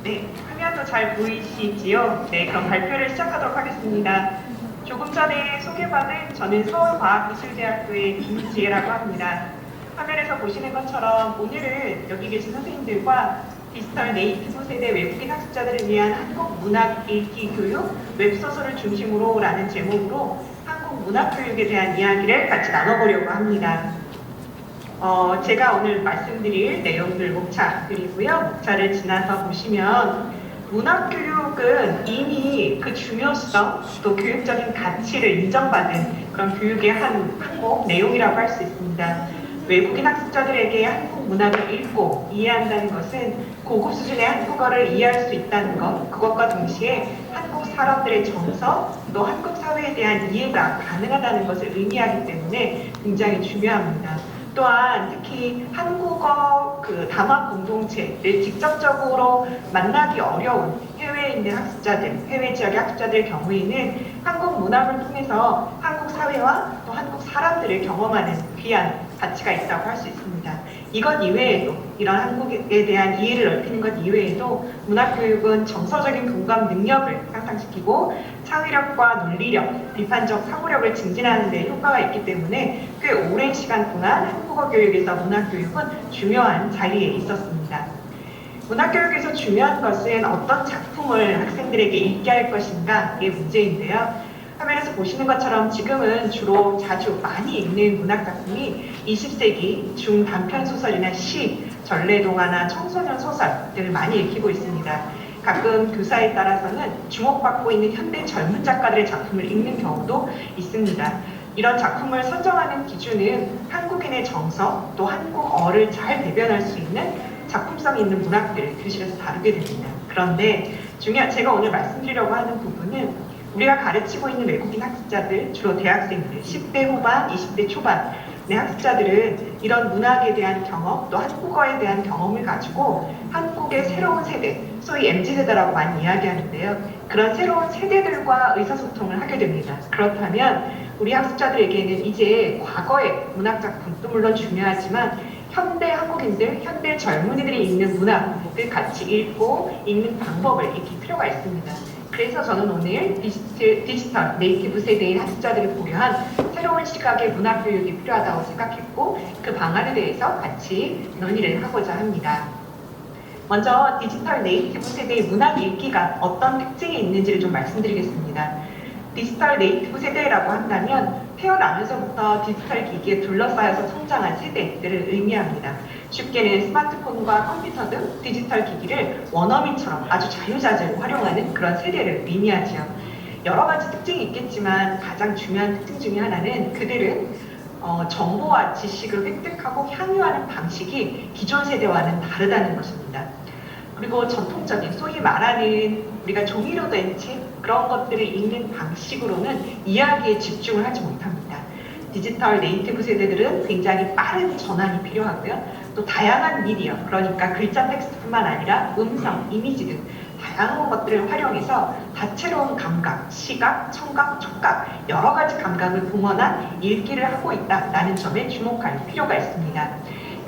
네, 화면도 잘 보이시지요? 네, 그럼 발표를 시작하도록 하겠습니다. 조금 전에 소개받은 저는 서울과학기술대학교의 김지혜라고 합니다. 화면에서 보시는 것처럼 오늘은 여기 계신 선생님들과 디지털 네이티브 세대 외국인 학습자들을 위한 한국 문학 읽기 교육 웹소설을 중심으로 라는 제목으로 한국 문학 교육에 대한 이야기를 같이 나눠보려고 합니다. 제가 오늘 말씀드릴 내용들 목차들이고요. 목차를 지나서 보시면 문학교육은 이미 그 중요성 또 교육적인 가치를 인정받은 그런 교육의 한 항목 내용이라고 할 수 있습니다. 외국인 학습자들에게 한국 문학을 읽고 이해한다는 것은 고급 수준의 한국어를 이해할 수 있다는 것, 그것과 동시에 한국 사람들의 정서, 또 한국 사회에 대한 이해가 가능하다는 것을 의미하기 때문에 굉장히 중요합니다. 또한 특히 한국어 그 담화 공동체를 직접적으로 만나기 어려운 해외에 있는 학습자들, 해외 지역의 학습자들의 경우에는 한국 문학을 통해서 한국 사회와 또 한국 사람들을 경험하는 귀한 가치가 있다고 할 수 있습니다. 이것 이외에도 이런 한국에 대한 이해를 넓히는 것 이외에도 문학교육은 정서적인 공감 능력을 향상시키고 창의력과 논리력, 비판적 사고력을 증진하는 데 효과가 있기 때문에 꽤 오랜 시간 동안 한국어 교육에서 문학교육은 중요한 자리에 있었습니다. 문학교육에서 중요한 것은 어떤 작품을 학생들에게 읽게 할 것인가의 문제인데요. 화면에서 보시는 것처럼 지금은 주로 자주 많이 읽는 문학 작품이 20세기 중단편 소설이나 시, 전래동화나 청소년 소설 등을 많이 읽히고 있습니다. 가끔 교사에 따라서는 주목받고 있는 현대 젊은 작가들의 작품을 읽는 경우도 있습니다. 이런 작품을 선정하는 기준은 한국인의 정서, 또 한국어를 잘 대변할 수 있는 작품성 있는 문학들을 교실에서 다루게 됩니다. 그런데 제가 오늘 말씀드리려고 하는 부분은 우리가 가르치고 있는 외국인 학습자들, 주로 대학생들, 10대 후반, 20대 초반의 학습자들은 이런 문학에 대한 경험, 또 한국어에 대한 경험을 가지고 한국의 새로운 세대, 소위 MZ세대라고 많이 이야기하는데요. 그런 새로운 세대들과 의사소통을 하게 됩니다. 그렇다면 우리 학습자들에게는 이제 과거의 문학작품도 물론 중요하지만 현대 한국인들, 현대 젊은이들이 읽는 문학을 같이 읽고 읽는 방법을 익힐 필요가 있습니다. 그래서 저는 오늘 디지털 네이티브 세대인 학습자들을 고려한 새로운 시각의 문학교육이 필요하다고 생각했고 그 방안에 대해서 같이 논의를 하고자 합니다. 먼저 디지털 네이티브 세대의 문학 읽기가 어떤 특징이 있는지를 좀 말씀드리겠습니다. 디지털 네이티브 세대라고 한다면 태어나면서부터 디지털 기기에 둘러싸여서 성장한 세대들을 의미합니다. 쉽게는 스마트폰과 컴퓨터 등 디지털 기기를 원어민처럼 아주 자유자재로 활용하는 그런 세대를 의미하지요. 여러 가지 특징이 있겠지만 가장 중요한 특징 중에 하나는 그들은 정보와 지식을 획득하고 향유하는 방식이 기존 세대와는 다르다는 것입니다. 그리고 전통적인 소위 말하는 우리가 종이로 된 책 그런 것들을 읽는 방식으로는 이야기에 집중을 하지 못합니다. 디지털 네이티브 세대들은 굉장히 빠른 전환이 필요하고요. 또 다양한 미디어, 그러니까 글자 텍스트뿐만 아니라 음성, 이미지 등 다양한 것들을 활용해서 다채로운 감각, 시각, 청각, 촉각 여러 가지 감각을 동원한 읽기를 하고 있다는 점에 주목할 필요가 있습니다.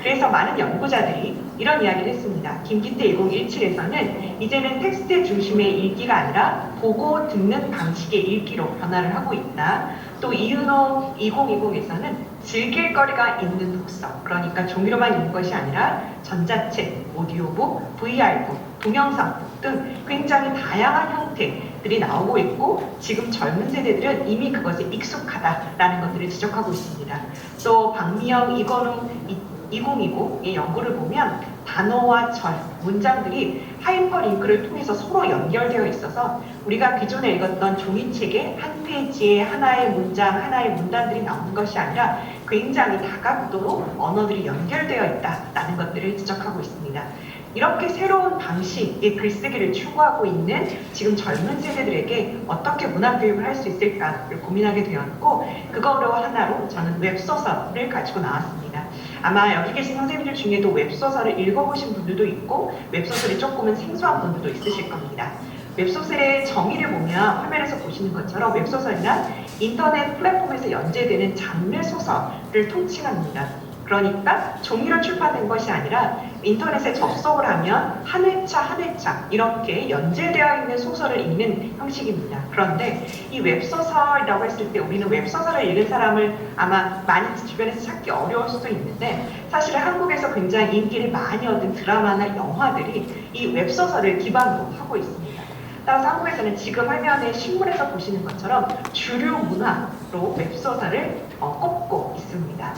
그래서 많은 연구자들이 이런 이야기를 했습니다. 김기태 1017에서는 이제는 텍스트 중심의 읽기가 아니라 보고 듣는 방식의 읽기로 변화를 하고 있다. 또 이은호 2020에서는 즐길 거리가 있는 독서, 그러니까 종이로만 읽는 것이 아니라 전자책, 오디오북, VR북, 동영상북 등 굉장히 다양한 형태들이 나오고 있고 지금 젊은 세대들은 이미 그것에 익숙하다라는 것들을 지적하고 있습니다. 또 박미영, 이건웅 2020의 연구를 보면 단어와 절, 문장들이 하이퍼링크를 통해서 서로 연결되어 있어서 우리가 기존에 읽었던 종이책의 한 페이지에 하나의 문장, 하나의 문단들이 나오는 것이 아니라 굉장히 다각도로 언어들이 연결되어 있다는 것들을 지적하고 있습니다. 이렇게 새로운 방식의 글쓰기를 추구하고 있는 지금 젊은 세대들에게 어떻게 문학교육을 할 수 있을까를 고민하게 되었고 그거로 하나로 저는 웹소설을 가지고 나왔습니다. 아마 여기 계신 선생님들 중에도 웹소설을 읽어보신 분들도 있고 웹소설이 조금은 생소한 분들도 있으실 겁니다. 웹소설의 정의를 보면 화면에서 보시는 것처럼 웹소설이란 인터넷 플랫폼에서 연재되는 장르 소설을 통칭합니다. 그러니까 종이로 출판된 것이 아니라 인터넷에 접속을 하면 한 회차 한 회차 이렇게 연재되어 있는 소설을 읽는 형식입니다. 그런데 이 웹소설이라고 했을 때 우리는 웹소설을 읽은 사람을 아마 많이 주변에서 찾기 어려울 수도 있는데 사실은 한국에서 굉장히 인기를 많이 얻은 드라마나 영화들이 이 웹소설을 기반으로 하고 있습니다. 따라서 한국에서는 지금 화면에 신문에서 보시는 것처럼 주류 문화로 웹소설을 꼽고 있습니다.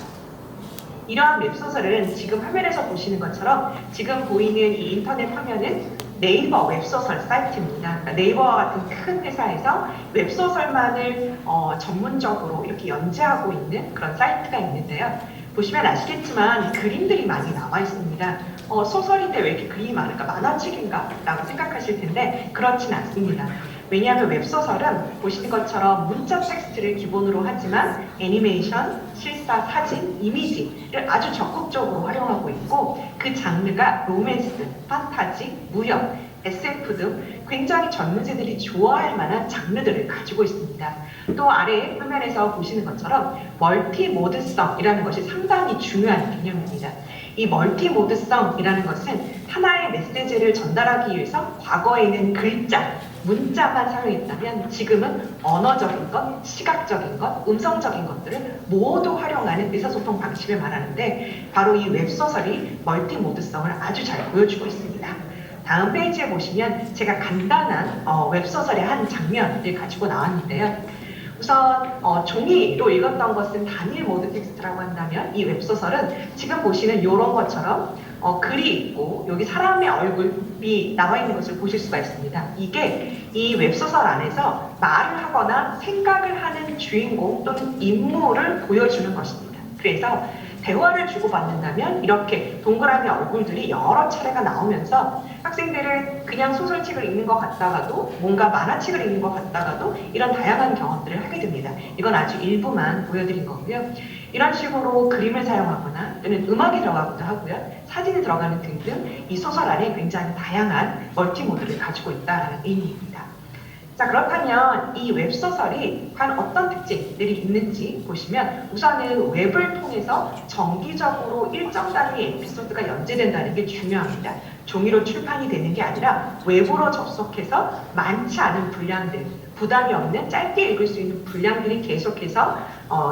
이러한 웹소설은 지금 화면에서 보시는 것처럼 지금 보이는 이 인터넷 화면은 네이버 웹소설 사이트입니다. 그러니까 네이버와 같은 큰 회사에서 웹소설만을 전문적으로 이렇게 연재하고 있는 그런 사이트가 있는데요. 보시면 아시겠지만 그림들이 많이 나와 있습니다. 소설인데 왜 이렇게 그림이 많을까? 만화책인가? 라고 생각하실 텐데 그렇진 않습니다. 왜냐하면 웹소설은 보시는 것처럼 문자 텍스트를 기본으로 하지만 애니메이션, 실사, 사진, 이미지를 아주 적극적으로 활용하고 있고 그 장르가 로맨스, 판타지, 무협, SF 등 굉장히 젊은 세들이 좋아할 만한 장르들을 가지고 있습니다. 또 아래 화면에서 보시는 것처럼 멀티모드성이라는 것이 상당히 중요한 개념입니다. 이 멀티모드성이라는 것은 하나의 메시지를 전달하기 위해서 과거에는 글자, 문자만 사용했다면 지금은 언어적인 것, 시각적인 것, 음성적인 것들을 모두 활용하는 의사소통 방식을 말하는데 바로 이 웹소설이 멀티모드성을 아주 잘 보여주고 있습니다. 다음 페이지에 보시면 제가 간단한 웹소설의 한 장면을 가지고 나왔는데요. 우선 종이로 읽었던 것은 단일 모드 텍스트라고 한다면 이 웹소설은 지금 보시는 이런 것처럼 글이 있고 여기 사람의 얼굴이 나와 있는 것을 보실 수가 있습니다. 이게 이 웹소설 안에서 말을 하거나 생각을 하는 주인공 또는 인물을 보여주는 것입니다. 그래서 대화를 주고받는다면 이렇게 동그라미 얼굴들이 여러 차례가 나오면서 학생들은 그냥 소설책을 읽는 것 같다가도 뭔가 만화책을 읽는 것 같다가도 이런 다양한 경험들을 하게 됩니다. 이건 아주 일부만 보여드린 거고요. 이런 식으로 그림을 사용하거나 또는 음악이 들어가기도 하고요. 사진이 들어가는 등등 이 소설 안에 굉장히 다양한 멀티모드를 가지고 있다는 의미입니다. 자, 그렇다면 이 웹소설이 과연 어떤 특징들이 있는지 보시면 우선은 웹을 통해서 정기적으로 일정 단위의 에피소드가 연재된다는 게 중요합니다. 종이로 출판이 되는 게 아니라 웹으로 접속해서 많지 않은 분량들, 부담이 없는 짧게 읽을 수 있는 분량들이 계속해서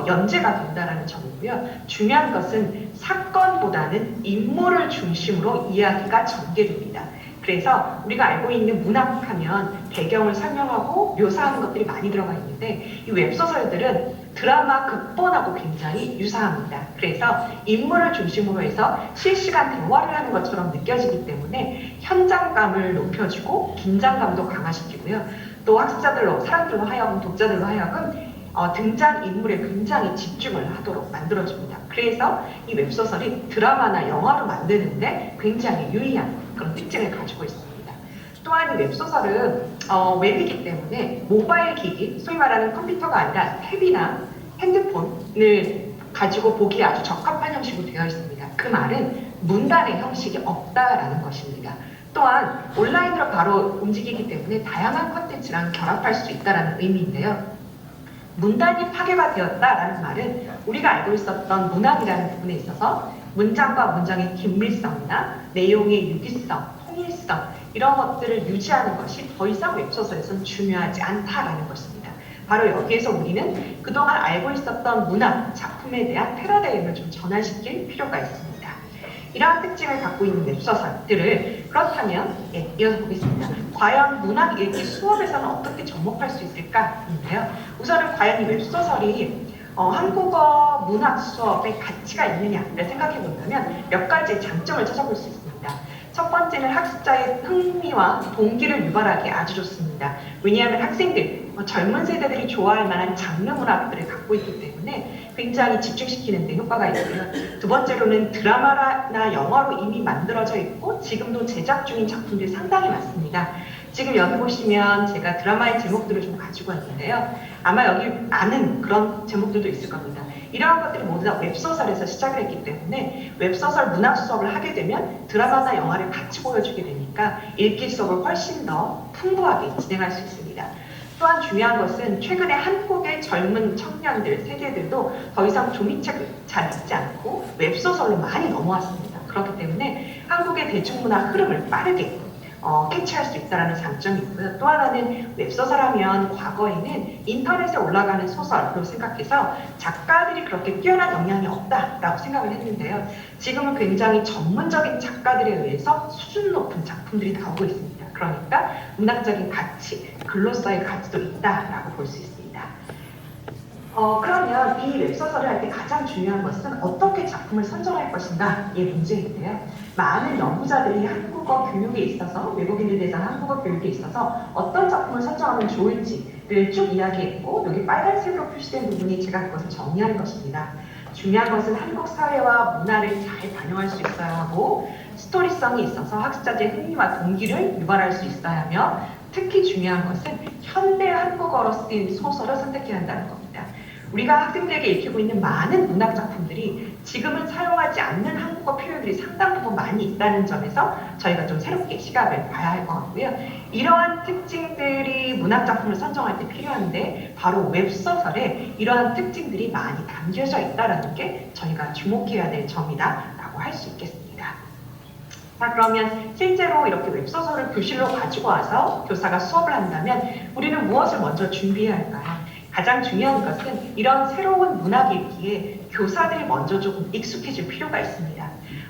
연재가 된다는 점이고요. 중요한 것은 사건보다는 인물을 중심으로 이야기가 전개됩니다. 그래서 우리가 알고 있는 문학하면 배경을 설명하고 묘사하는 것들이 많이 들어가 있는데 이 웹소설들은 드라마 극본하고 굉장히 유사합니다. 그래서 인물을 중심으로 해서 실시간 대화를 하는 것처럼 느껴지기 때문에 현장감을 높여주고 긴장감도 강화시키고요. 또 학습자들로, 사람들로 하여금, 독자들로 하여금 등장인물에 굉장히 집중을 하도록 만들어줍니다. 그래서 이 웹소설이 드라마나 영화로 만드는데 굉장히 유의한 그런 특징을 가지고 있습니다. 또한 이 웹소설은 웹이기 때문에 모바일 기기, 소위 말하는 컴퓨터가 아니라 탭이나 핸드폰을 가지고 보기에 아주 적합한 형식으로 되어 있습니다. 그 말은 문단의 형식이 없다라는 것입니다. 또한 온라인으로 바로 움직이기 때문에 다양한 콘텐츠랑 결합할 수 있다는 의미인데요. 문단이 파괴가 되었다라는 말은 우리가 알고 있었던 문학이라는 부분에 있어서 문장과 문장의 긴밀성이나 내용의 유기성, 통일성 이런 것들을 유지하는 것이 더 이상 웹소설에서는 중요하지 않다라는 것입니다. 바로 여기에서 우리는 그동안 알고 있었던 문학 작품에 대한 패러다임을 좀 전환시킬 필요가 있습니다. 이러한 특징을 갖고 있는 웹소설들을 그렇다면 이어서 보겠습니다. 과연 문학 읽기 수업에서는 어떻게 접목할 수 있을까인데요. 우선은 과연 이 웹소설이 한국어 문학 수업에 가치가 있느냐를 생각해 본다면 몇 가지 장점을 찾아볼 수 있습니다. 첫 번째는 학습자의 흥미와 동기를 유발하기에 아주 좋습니다. 왜냐하면 학생들, 젊은 세대들이 좋아할 만한 장르 문학들을 갖고 있기 때문에 굉장히 집중시키는 데 효과가 있고요. 두 번째로는 드라마나 영화로 이미 만들어져 있고 지금도 제작 중인 작품들이 상당히 많습니다. 지금 여기 보시면 제가 드라마의 제목들을 좀 가지고 왔는데요. 아마 여기 아는 그런 제목들도 있을 겁니다. 이러한 것들이 모두 다 웹소설에서 시작을 했기 때문에 웹소설 문학 수업을 하게 되면 드라마나 영화를 같이 보여주게 되니까 읽기 수업을 훨씬 더 풍부하게 진행할 수 있습니다. 또한 중요한 것은 최근에 한국의 젊은 청년들, 세대들도 더 이상 종이책을 잘 읽지 않고 웹소설로 많이 넘어왔습니다. 그렇기 때문에 한국의 대중문화 흐름을 빠르게 캐치할 수 있다는 장점이 있고요. 또 하나는 웹소설하면 과거에는 인터넷에 올라가는 소설로 생각해서 작가들이 그렇게 뛰어난 역량이 없다라고 생각을 했는데요. 지금은 굉장히 전문적인 작가들에 의해서 수준 높은 작품들이 나오고 있습니다. 그러니까 문학적인 가치, 글로서의 가치도 있다라고 볼 수 있습니다. 그러면 이 웹소설을 할 때 가장 중요한 것은 어떻게 작품을 선정할 것인가의 문제인데요. 많은 연구자들이 한국어 교육에 있어서, 외국인들에 대해서 한국어 교육에 있어서 어떤 작품을 선정하면 좋을지를 쭉 이야기했고, 여기 빨간색으로 표시된 부분이 제가 그것을 정리한 것입니다. 중요한 것은 한국 사회와 문화를 잘 반영할 수 있어야 하고, 스토리성이 있어서 학습자들의 흥미와 동기를 유발할 수 있어야 하며, 특히 중요한 것은 현대 한국어로 쓰인 소설을 선택해야 한다는 겁니다. 우리가 학생들에게 익히고 있는 많은 문학 작품들이 지금은 사용하지 않는 한국어 표현들이 상당 부분 많이 있다는 점에서 저희가 좀 새롭게 시각을 봐야 할 것 같고요. 이러한 특징들이 문학 작품을 선정할 때 필요한데 바로 웹소설에 이러한 특징들이 많이 담겨져 있다는 게 저희가 주목해야 될 점이다라고 할 수 있겠습니다. 자, 그러면 실제로 이렇게 웹소설을 교실로 가지고 와서 교사가 수업을 한다면 우리는 무엇을 먼저 준비해야 할까요? 가장 중요한 것은 이런 새로운 문학 읽기에 교사들이 먼저 조금 익숙해질 필요가 있습니다.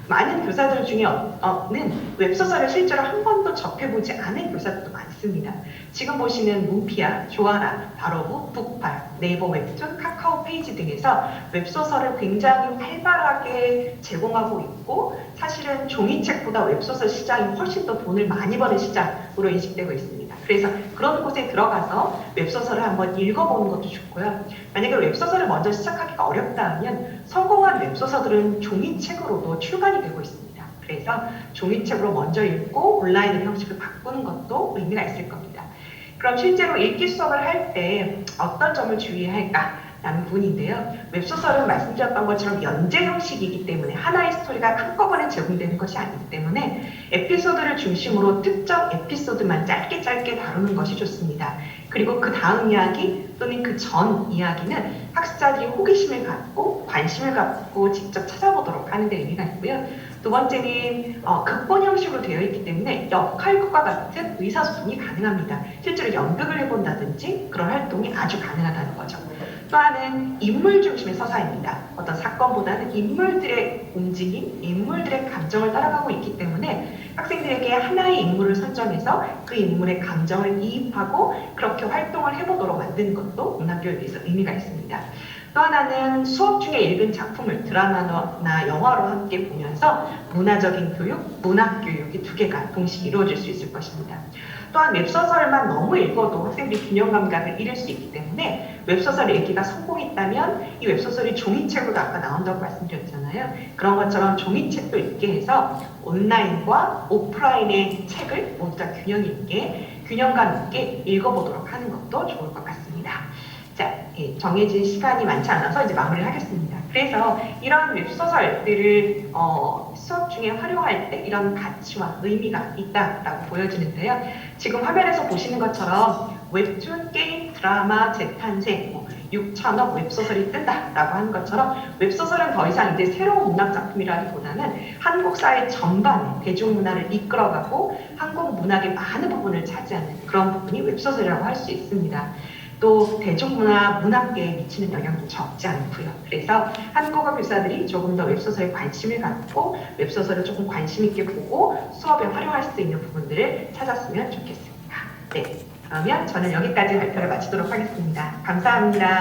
많은 교사들 중에는 웹소설을 실제로 한 번도 접해보지 않은 교사들도 많습니다. 지금 보시는 문피아, 조아라, 바로브, 북팔, 네이버 웹툰, 카카오 페이지 등에서 웹소설을 굉장히 활발하게 제공하고 있고 사실은 종이책보다 웹소설 시장이 훨씬 더 돈을 많이 버는 시장으로 인식되고 있습니다. 그래서 그런 곳에 들어가서 웹소설을 한번 읽어보는 것도 좋고요. 만약에 웹소설을 먼저 시작하기가 어렵다 하면 성공한 웹소설들은 종이책으로도 출간이 되고 있습니다. 그래서 종이책으로 먼저 읽고 온라인으로 형식을 바꾸는 것도 의미가 있을 겁니다. 그럼 실제로 읽기 수업을 할 때 어떤 점을 주의해야 할까라는 부분인데요. 웹소설은 말씀드렸던 것처럼 연재 형식이기 때문에 하나의 스토리가 한꺼번에 제공되는 것이 아니기 때문에 에피소드를 중심으로 특정 에피소드만 짧게 다루는 것이 좋습니다. 그리고 그 다음 이야기 또는 그 전 이야기는 학습자들이 호기심을 갖고 관심을 갖고 직접 찾아보도록 하는 데 의미가 있고요. 두 번째는 극본 형식으로 되어 있기 때문에 역할극과 같은 의사소통이 가능합니다. 실제로 연극을 해본다든지 그런 활동이 아주 가능하다는 거죠. 또 하나는 인물 중심의 서사입니다. 어떤 사건보다는 인물들의 움직임, 인물들의 감정을 따라가고 있기 때문에 학생들에게 하나의 인물을 선정해서 그 인물의 감정을 이입하고 그렇게 활동을 해보도록 만드는 것도 문학교육에서 의미가 있습니다. 또 하나는 수업 중에 읽은 작품을 드라마나 영화로 함께 보면서 문화적인 교육, 문학 교육이 두 개가 동시에 이루어질 수 있을 것입니다. 또한 웹소설만 너무 읽어도 학생들이 균형 감각을 잃을 수 있기 때문에 웹소설 읽기가 성공했다면 이 웹소설이 종이책으로 아까 나온다고 말씀드렸잖아요. 그런 것처럼 종이책도 읽게 해서 온라인과 오프라인의 책을 모두 다 균형 있게, 균형감 있게 읽어보도록 하는 것도 좋을 것 같습니다. 자, 정해진 시간이 많지 않아서 이제 마무리를 하겠습니다. 그래서 이런 웹소설들을 수업 중에 활용할 때 이런 가치와 의미가 있다라고 보여지는데요. 지금 화면에서 보시는 것처럼 웹툰, 게임, 드라마, 재탄생, 6천억 웹소설이 뜬다라고 하는 것처럼 웹소설은 더 이상 이제 새로운 문학 작품이라기보다는 한국 사회 전반의 대중문화를 이끌어가고 한국 문학의 많은 부분을 차지하는 그런 부분이 웹소설이라고 할 수 있습니다. 또 대중문화, 문학계에 미치는 영향도 적지 않고요. 그래서 한국어 교사들이 조금 더 웹소설에 관심을 갖고 웹소설을 조금 관심 있게 보고 수업에 활용할 수 있는 부분들을 찾았으면 좋겠습니다. 네, 그러면 저는 여기까지 발표를 마치도록 하겠습니다. 감사합니다.